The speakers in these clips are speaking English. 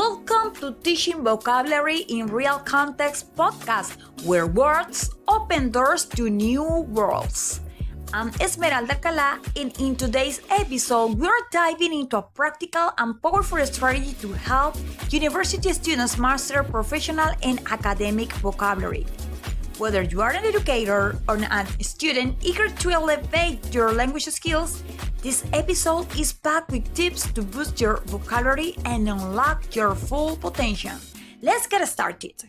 Welcome to Teaching Vocabulary in Real Context podcast, where words open doors to new worlds. I'm Esmeralda Cala, and in today's episode, we're diving into a practical and powerful strategy to help university students master professional and academic vocabulary. Whether you are an educator or a student eager to elevate your language skills, this episode is packed with tips to boost your vocabulary and unlock your full potential. Let's get started.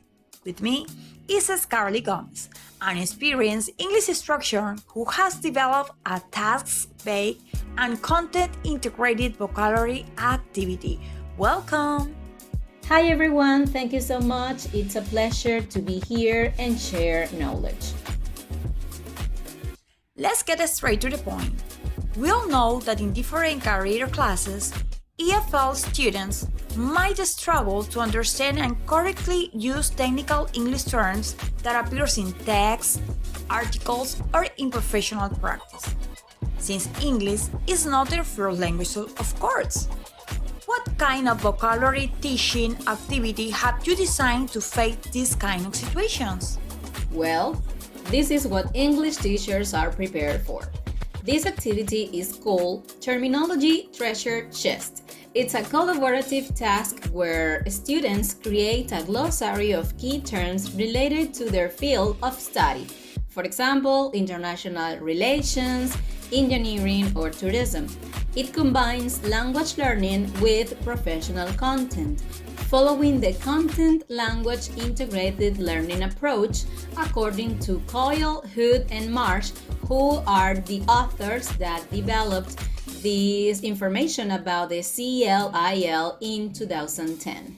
With me is Scarlett Gomez, an experienced English instructor who has developed a task-based and content-integrated vocabulary activity. Welcome! Hi everyone, thank you so much. It's a pleasure to be here and share knowledge. Let's get straight to the point. We all know that in different career classes, EFL students might struggle to understand and correctly use technical English terms that appears in texts, articles, or in professional practice. Since English is not their first language, of course. What kind of vocabulary teaching activity have you designed to face these kind of situations? Well, this is what English teachers are prepared for. This activity is called Terminology Treasure Chest. It's a collaborative task where students create a glossary of key terms related to their field of study. For example, international relations, engineering, or tourism. It combines language learning with professional content, following the content-language integrated learning approach according to Coyle, Hood, and Marsh, who are the authors that developed this information about the CLIL in 2010.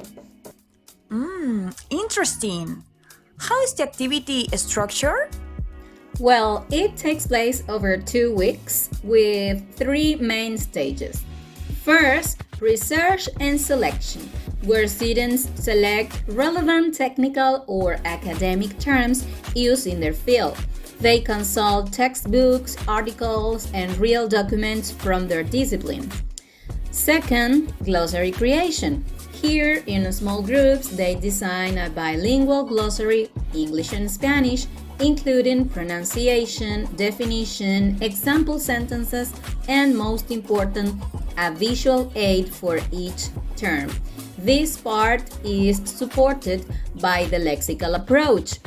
Interesting. How is the activity structured? Well, it takes place over 2 weeks with 3 main stages. First, research and selection, where students select relevant technical or academic terms used in their field. They consult textbooks, articles, and real documents from their discipline. Second, glossary creation. Here, in small groups, they design a bilingual glossary, English and Spanish, including pronunciation, definition, example sentences, and most important, a visual aid for each term. This part is supported by the lexical approach.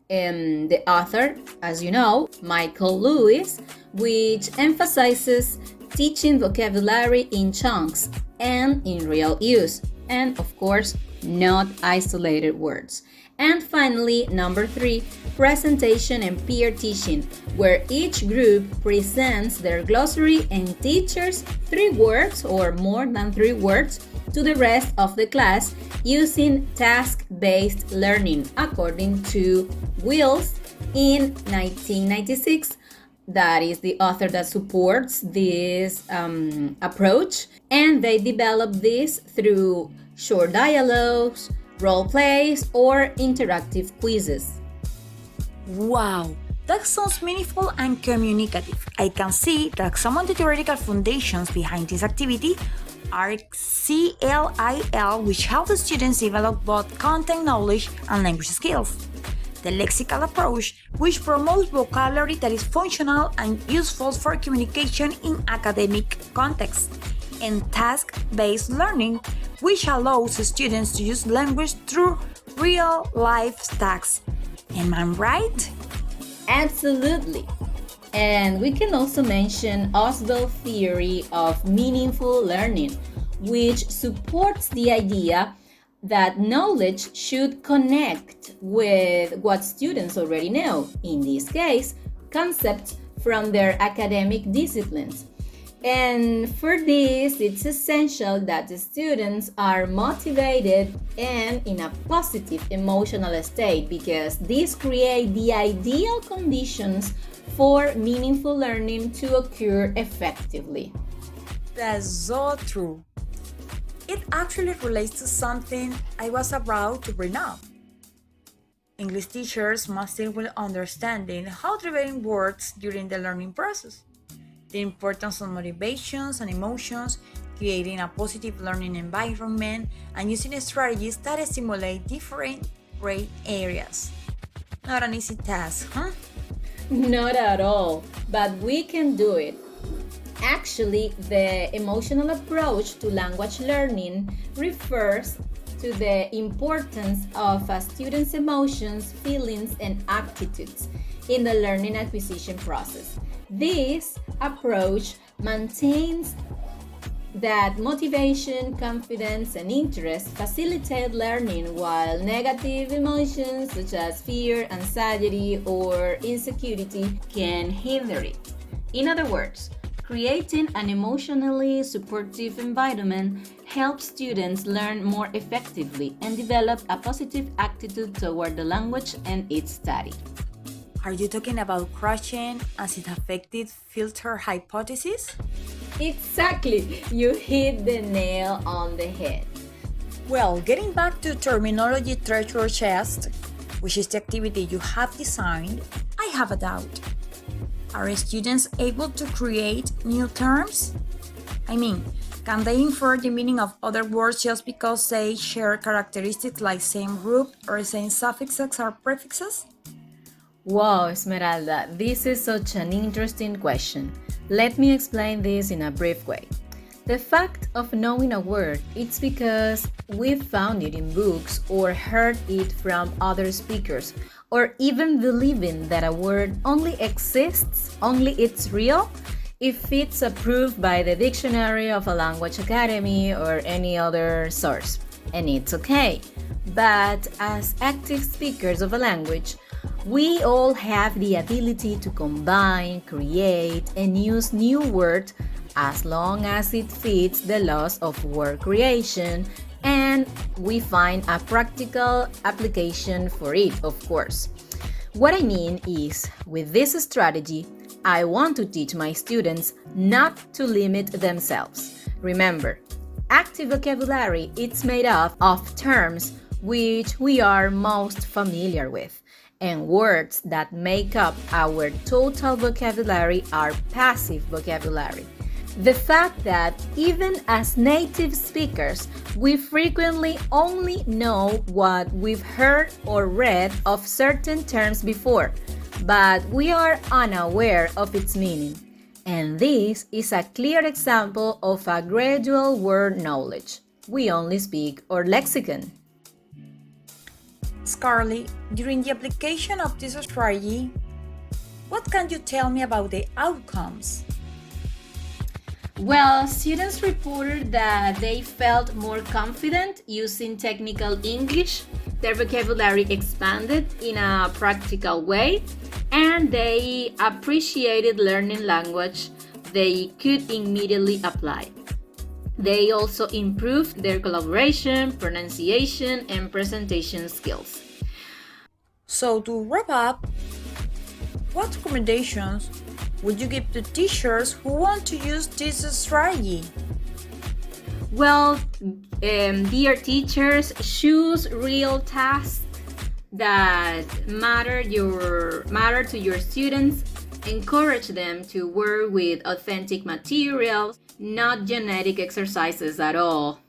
The author, as you know, Michael Lewis, which emphasizes teaching vocabulary in chunks and in real use, and of course, not isolated words. And finally, number 3, presentation and peer teaching, where each group presents their glossary and teaches 3 words or more than 3 words to the rest of the class using task-based learning, according to Wills in 1996. That is the author that supports this approach, and they develop this through short dialogues, role plays, or interactive quizzes. Wow, that sounds meaningful and communicative. I can see that some of the theoretical foundations behind this activity are CLIL, which help the students develop both content knowledge and language skills. The lexical approach, which promotes vocabulary that is functional and useful for communication in academic contexts. And task-based learning, which allows students to use language through real-life tasks. Am I right? Absolutely. And we can also mention Oswald's theory of meaningful learning, which supports the idea that knowledge should connect with what students already know, in this case, concepts from their academic disciplines. And for this, it's essential that the students are motivated and in a positive emotional state, because this creates the ideal conditions for meaningful learning to occur effectively. That's so true. It actually relates to something I was about to bring up. English teachers must deal with understanding how to develop words during the learning process. the importance of motivations and emotions, creating a positive learning environment, and using strategies that stimulate different brain areas. Not an easy task, huh? Not at all, but we can do it. Actually, the emotional approach to language learning refers to the importance of a student's emotions, feelings, and attitudes in the learning acquisition process. This approach maintains that motivation, confidence, and interest facilitate learning, while negative emotions such as fear, anxiety, or insecurity can hinder it. In other words, creating an emotionally supportive environment helps students learn more effectively and develop a positive attitude toward the language and its study. Are you talking about crushing as it affected filter hypothesis? Exactly, you hit the nail on the head. Well, getting back to terminology treasure chest, which is the activity you have designed, I have a doubt. Are students able to create new terms? I mean, can they infer the meaning of other words just because they share characteristics like same root or same suffixes or prefixes? Wow, Esmeralda, this is such an interesting question. Let me explain this in a brief way. The fact of knowing a word, it's because we've found it in books or heard it from other speakers, or even believing that a word only exists, only it's real, if it's approved by the dictionary of a language academy or any other source. And it's okay. But as active speakers of a language, we all have the ability to combine, create, and use new words as long as it fits the laws of word creation and we find a practical application for it, of course. What I mean is, with this strategy, I want to teach my students not to limit themselves. Remember, active vocabulary is made up of terms which we are most familiar with, and words that make up our total vocabulary are passive vocabulary. The fact that even as native speakers, we frequently only know what we've heard or read of certain terms before, but we are unaware of its meaning. And this is a clear example of a gradual word knowledge. We only speak our lexicon. Scarlett, during the application of this strategy, what can you tell me about the outcomes? Well, students reported that they felt more confident using technical English, their vocabulary expanded in a practical way, and they appreciated learning language they could immediately apply. They also improved their collaboration, pronunciation, and presentation skills. So to wrap up, what recommendations would you give to teachers who want to use this strategy? Well, dear teachers, choose real tasks that matter to your students. Encourage them to work with authentic materials, not genetic exercises at all.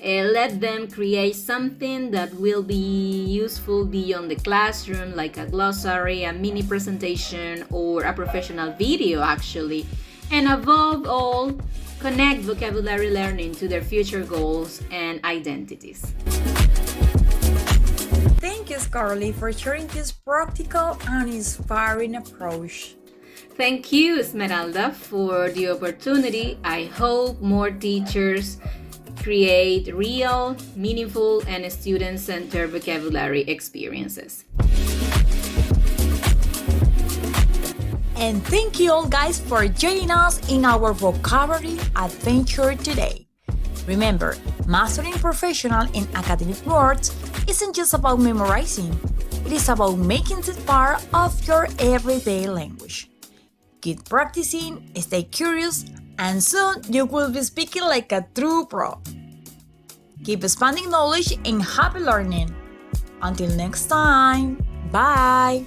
Let them create something that will be useful beyond the classroom, like a glossary, a mini presentation, or a professional video, actually. And above all, connect vocabulary learning to their future goals and identities. Thank you, Scarlett, for sharing this practical and inspiring approach. Thank you, Esmeralda, for the opportunity. I hope more teachers create real, meaningful, and student-centered vocabulary experiences. And thank you all guys for joining us in our vocabulary adventure today. Remember, mastering professional and academic words isn't just about memorizing. It is about making it part of your everyday language. Keep practicing, stay curious, and soon you will be speaking like a true pro. Keep expanding knowledge and happy learning. Until next time, bye!